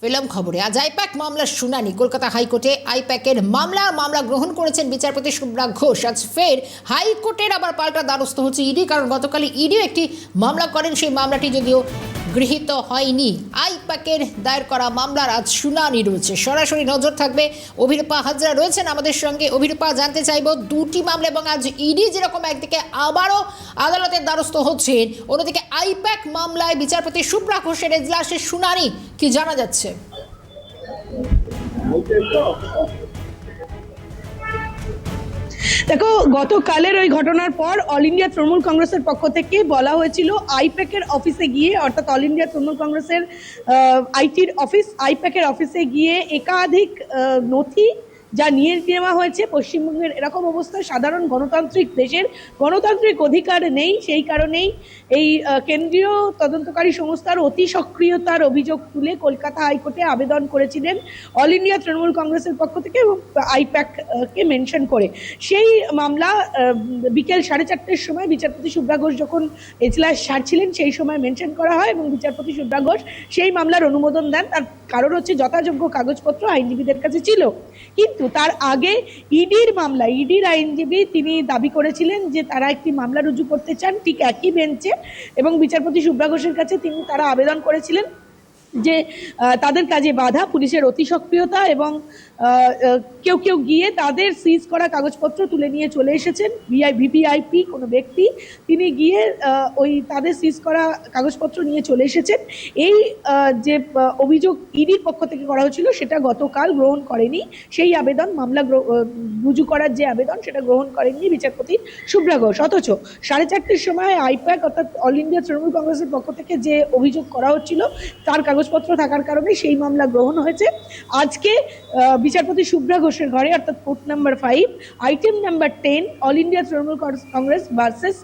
Film খবরে আজ I-PAC মামলার শুনানি কলকাতা হাইকোর্টে আইপ্যাকের মামলা গ্রহণ করেছেন বিচারপতি শুভ্রা ঘোষ। আজ ফের হাইকোর্টের আবার পাল্টা দ্বারস্থ হচ্ছে ইডি, কারণ গতকাল ইডিও একটি মামলা করেন, সেই মামলাটি যদিও গৃহীত হয়নি। আইপ্যাকের দায়ের করা মামলার আজ শুনানি রয়েছে, সরাসরি নজর থাকবে। অভিরূপা হাজরা রয়েছেন আমাদের সঙ্গে। অভিরূপা, জানতে চাইব দুটি মামলা এবং আজ ইডি যেরকম একদিকে আবারও আদালতের দ্বারস্থ হচ্ছেন, অন্যদিকে আইপ্যাক মামলায় বিচারপতি শুভ্রা ঘোষের এজলাসের শুনানি, কি জানা যাচ্ছে? দেখো, গতকালের ওই ঘটনার পর অল ইন্ডিয়া তৃণমূল কংগ্রেসের পক্ষ থেকে বলা হয়েছিল আইপ্যাকের অফিসে গিয়ে, অর্থাৎ অল ইন্ডিয়া তৃণমূল কংগ্রেসের আইটির অফিস আইপ্যাকের অফিসে গিয়ে একাধিক নথি যা নিয়ে নেওয়া হয়েছে। পশ্চিমবঙ্গের এরকম অবস্থায় সাধারণ গণতান্ত্রিক দেশের গণতান্ত্রিক অধিকার নেই, সেই কারণেই এই কেন্দ্রীয় তদন্তকারী সংস্থার অতি সক্রিয়তার অভিযোগ তুলে কলকাতা হাইকোর্টে আবেদন করেছিলেন অল ইন্ডিয়া তৃণমূল কংগ্রেসের পক্ষ থেকে এবং আইপ্যাককে মেনশন করে। সেই মামলা বিকেল 4:30টার সময় বিচারপতি শুভ্রা ঘোষ যখন এজলাস সারছিলেন সেই সময় মেনশন করা হয় এবং বিচারপতি শুভ্রা ঘোষ সেই মামলার অনুমোদন দেন। তার কারণ হচ্ছে যথাযোগ্য কাগজপত্র আইনজীবীদের কাছে ছিল। কিন্তু তার আগে ইডির মামলা, ইডির আইনজীবী তিনি দাবি করেছিলেন যে তারা একটি মামলা রুজু করতে চান ঠিক একই বেঞ্চে, এবং বিচারপতি শুভ্রা ঘোষের কাছে তারা আবেদন করেছিলেন যে তাদের কাজে বাধা, পুলিশের অতি সক্রিয়তা এবং কেউ কেউ গিয়ে তাদের সিজ করা কাগজপত্র তুলে নিয়ে চলে এসেছেন। ভিভিআইপি কোনো ব্যক্তি তিনি গিয়ে ওই তাদের সিজ করা কাগজপত্র নিয়ে চলে এসেছেন। এই যে অভিযোগ ইডির পক্ষ থেকে করা হয়েছিল সেটা গতকাল গ্রহণ করেনি। সেই আবেদন, মামলা রুজু করার যে আবেদন, সেটা গ্রহণ করেননি বিচারপতি শুভ্রা ঘোষ। অথচ 4:30টার সময় আইপ্যাক অর্থাৎ অল ইন্ডিয়া তৃণমূল কংগ্রেসের পক্ষ থেকে যে অভিযোগ করা হচ্ছিল তার কাগজপত্র থাকার কারণে সেই মামলা গ্রহণ হয়েছে। আজকে বিচারপতি শুভ্রা ঘোষের ঘরে, অর্থাৎ court number 5 item number 10 all India Trinamool Congress versus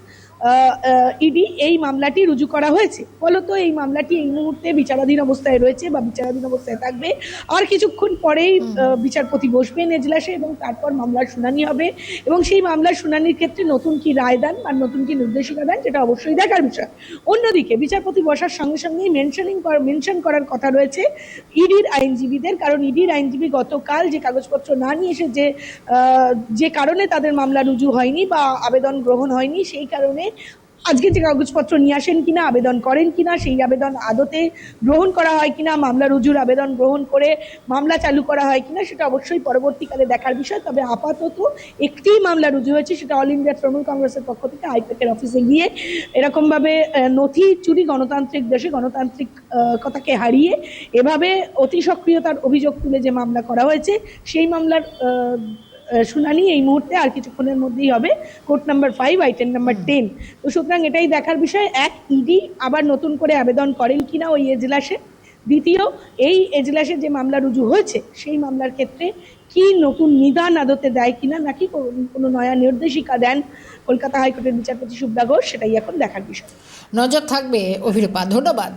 ED এই মামলাটি রুজু করা হয়েছে। ফলত এই মামলাটি এই মুহূর্তে বিচারাধীন অবস্থায় রয়েছে বা বিচারাধীন অবস্থায় থাকবে। আর কিছুক্ষণ পরেই বিচারপতি বসবেন এজলাসে এবং তারপর মামলার শুনানি হবে, এবং সেই মামলার শুনানির ক্ষেত্রে নতুন কি রায় দেন বা নতুন কি নির্দেশিকা দেন সেটা অবশ্যই দেখার বিষয়। অন্যদিকে বিচারপতি বসার সঙ্গে সঙ্গেই মেনশন করার কথা রয়েছে ইডির আইনজীবীদের, কারণ ইডির আইনজীবী গতকাল যে কাগজপত্র না নিয়ে এসে যে কারণে তাদের মামলা রুজু হয়নি বা আবেদন গ্রহণ হয়নি, সেই কারণে আজকে যে কাগজপত্র নিয়ে আসেন কিনা, আবেদন করেন কিনা, সেই আবেদন আদতে গ্রহণ করা হয় কিনা, মামলা রুজুর আবেদন গ্রহণ করে মামলা চালু করা হয় কিনা সেটা অবশ্যই পরবর্তীকালে দেখার বিষয়। তবে আপাতত একটি মামলা রুজু হয়েছে, সেটা অল ইন্ডিয়া তৃণমূল কংগ্রেসের পক্ষ থেকে আইপ্যাকের অফিসে গিয়ে এরকমভাবে নথি চুরি, গণতান্ত্রিক দেশে গণতান্ত্রিক কথাকে হারিয়ে এভাবে অতি সক্রিয়তার অভিযোগ তুলে যে মামলা করা হয়েছে, সেই মামলার শুনানি এই মুহূর্তে আর কিছুক্ষণের মধ্যেই হবে কোর্ট নাম্বার 5 আইটেম নাম্বার 10। তো সুতরাং এটাই দেখার বিষয়, এক, ইডি আবার নতুন করে আবেদন করেন কিনা ওই এজলাসে, দ্বিতীয় এই এজলাসে যে মামলা রুজু হয়েছে সেই মামলার ক্ষেত্রে কি নতুন নিদান আদতে দেয় কিনা, নাকি কোনো নয়া নির্দেশিকা দেন কলকাতা হাইকোর্টের বিচারপতি শুভ্রা ঘোষ, সেটাই এখন দেখার বিষয়। নজর থাকবে অভিরূপা, ধন্যবাদ।